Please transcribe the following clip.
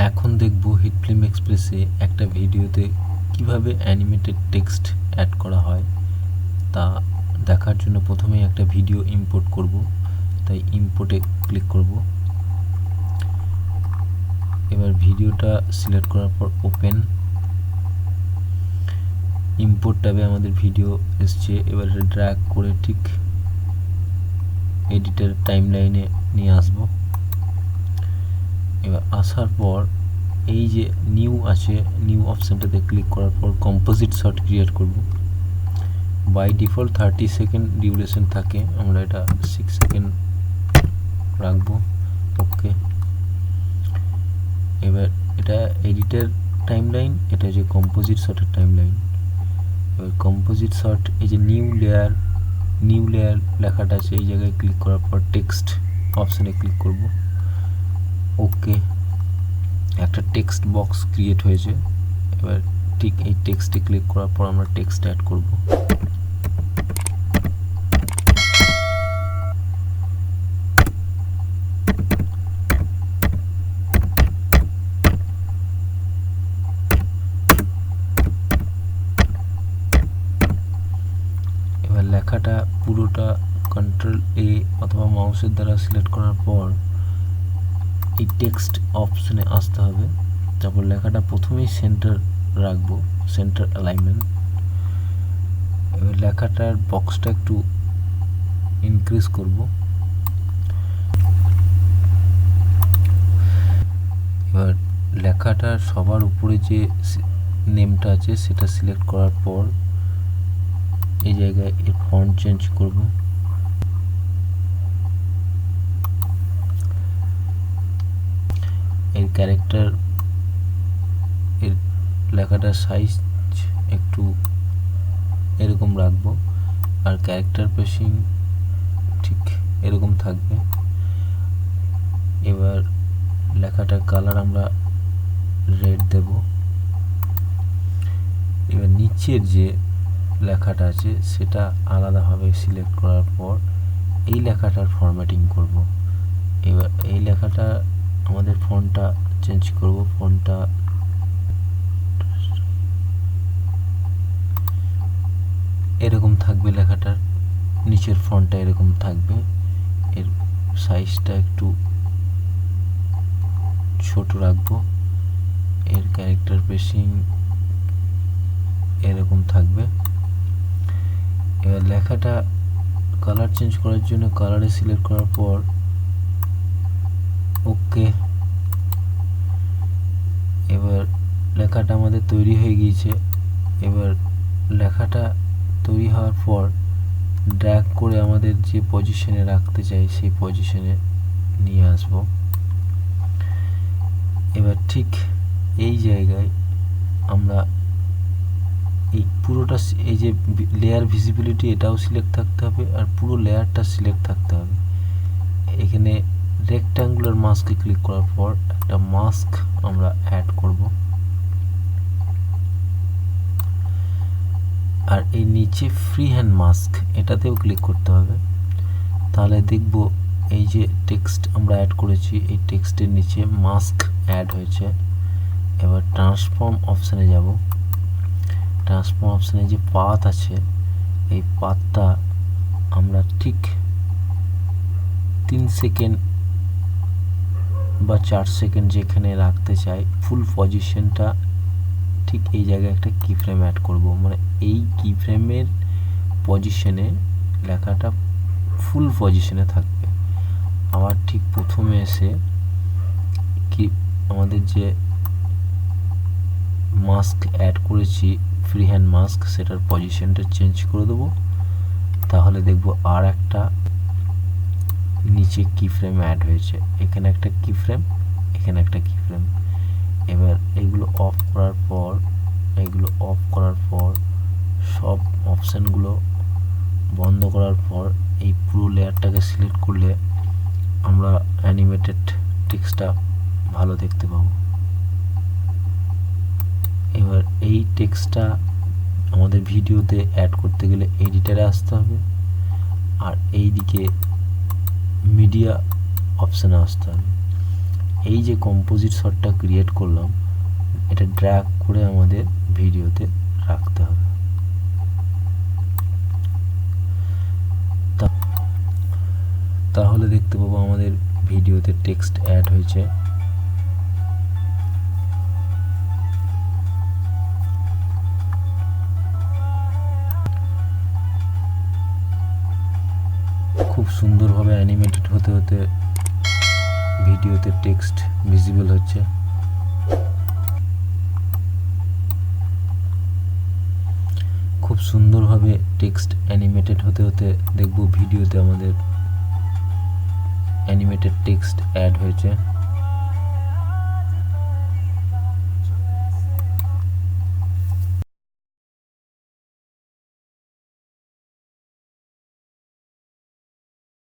এখন দেখব হিটফিল্ম এক্সপ্রেসে একটা ভিডিওতে কিভাবে অ্যানিমেটেড টেক্সট অ্যাড করা হয় তা দেখার জন্য প্রথমেই একটা ভিডিও ইম্পোর্ট করব। তাই ইম্পোর্টে ক্লিক করব। এবার ভিডিওটা সিলেক্ট করার পর ওপেন। ইম্পোর্ট ট্যাবে আমাদের ভিডিও এসছে। এবার ড্র্যাগ করে ঠিক এডিটের টাইমলাইনে নিয়ে আসব। এবার আসার পর এই যে নিউ আছে, নিউ অপশানটাতে ক্লিক করার পর কম্পোজিট শট ক্রিয়েট করব। বাই ডিফল্ট 30 সেকেন্ড ডিউরেশন থাকে, আমরা এটা 6 সেকেন্ড রাখবো। ওকে, এবার এটা এডিটের টাইমলাইন, এটা হচ্ছে কম্পোজিট শটের টাইমলাইন। এবার কম্পোজিট শট, এই যে নিউ লেয়ার লেখাটা আছে, এই জায়গায় ক্লিক করার পর টেক্সট অপশানে ক্লিক করব। ওকে, একটা টেক্সট বক্স ক্রিয়েট হয়েছে। এবার ঠিক এই টেক্সটে ক্লিক করার পর আমরা টেক্সট অ্যাড করব। এবার লেখাটা পুরোটা কন্ট্রোল এ অথবা মাউসের দ্বারা সিলেক্ট করার পর এই টেক্সট অপশনে আসতে হবে। তারপর লেখাটা প্রথমেই সেন্টার রাখবো, সেন্টার অ্যালাইনমেন্ট। এবার লেখাটার বক্সটা একটু ইনক্রিজ করব। এবার লেখাটার সবার উপরে যে নেমটা আছে সেটা সিলেক্ট করার পর এই জায়গায় এর ফন্ট চেঞ্জ করব। এর ক্যারেক্টার, এর লেখাটার সাইজ একটু এরকম রাখবো, আর ক্যারেক্টার পেসিং ঠিক এরকম থাকবে। এবার লেখাটার কালার আমরা রেড দেব। এবার নিচের যে লেখাটা আছে সেটা আলাদাভাবে সিলেক্ট করার পর এই লেখাটার ফরম্যাটিং করব। এবার এই লেখাটা আমাদের ফন্টটা চেঞ্জ করব। ফন্টটা এরকম থাকবে, লেখাটার নিচের ফন্টটা এরকম থাকবে। এর সাইজটা একটু ছোট রাখবো। এর ক্যারেক্টার পেসিং এরকম থাকবে। এবার লেখাটা কালার চেঞ্জ করার জন্য কালারে সিলেক্ট করার পর ওকে। এবার লেখাটা আমাদের তৈরি হয়ে গিয়েছে। এবার লেখাটা তৈরি হওয়ার পর ড্র্যাগ করে আমাদের যে পজিশনে রাখতে চাই সেই পজিশনে নিয়ে আসব। এবার ঠিক এই জায়গায় আমরা এই পুরোটা, এই যে লেয়ার ভিজিবিলিটি এটাও সিলেক্ট থাকতে হবে, আর পুরো লেয়ারটা সিলেক্ট থাকতে হবে। এখানে রেক্ট্যাঙ্গুলার মাস্কে ক্লিক করার পর একটা মাস্ক আমরা অ্যাড করব। আর এই নিচে ফ্রি হ্যান্ড মাস্ক এটাতেও ক্লিক করতে হবে। তাহলে দেখব এই যে টেক্সট আমরা অ্যাড করেছি এই টেক্সটের নিচে মাস্ক অ্যাড হয়েছে। এবার ট্রান্সফর্ম অপশানে যাব। ট্রান্সফর্ম অপশানে যে পাথ আছে এই পাথটা আমরা ঠিক 3 সেকেন্ড বা 4 সেকেন্ড যেখানে রাখতে চাই, ফুল পজিশনটা ঠিক এই জায়গায় একটা কি ফ্রেম অ্যাড করব। মানে এই কি ফ্রেমের পজিশনে লেখাটা ফুল পজিশনে থাকবে। আবার ঠিক প্রথমে এসে কি আমাদের যে মাস্ক অ্যাড করেছি ফ্রি হ্যান্ড মাস্ক, সেটার পজিশনটা চেঞ্জ করে দেবো। তাহলে দেখব আর একটা নিচে কি ফ্রেম অ্যাড হয়েছে। এখানে একটা কি ফ্রেম, এখানে একটা কি ফ্রেম। এবার এইগুলো অফ করার পর সব অপশানগুলো বন্ধ করার পর এই পুরো লেয়ারটাকে সিলেক্ট করলে আমরা অ্যানিমেটেড টেক্সটটা ভালো দেখতে পাবো। এবার এই টেক্সটটা আমাদের ভিডিওতে অ্যাড করতে গেলে এডিটারে আসতে হবে, আর এই দিকে মিডিয়া অপশানে আসতে হবে। এই যে কম্পোজিট শটটা ক্রিয়েট করলাম, এটা ড্র্যাগ করে আমাদের ভিডিওতে রাখতে হবে। তাহলে দেখতে পাবো আমাদের ভিডিওতে টেক্সট অ্যাড হয়েছে। খুব সুন্দরভাবে অ্যানিমেটেড হতে হতে ভিডিওতে টেক্সট ভিজিবল হচ্ছে। খুব সুন্দরভাবে টেক্সট অ্যানিমেটেড হতে হতে দেখব ভিডিওতে আমাদের অ্যানিমেটেড টেক্সট অ্যাড হয়েছে।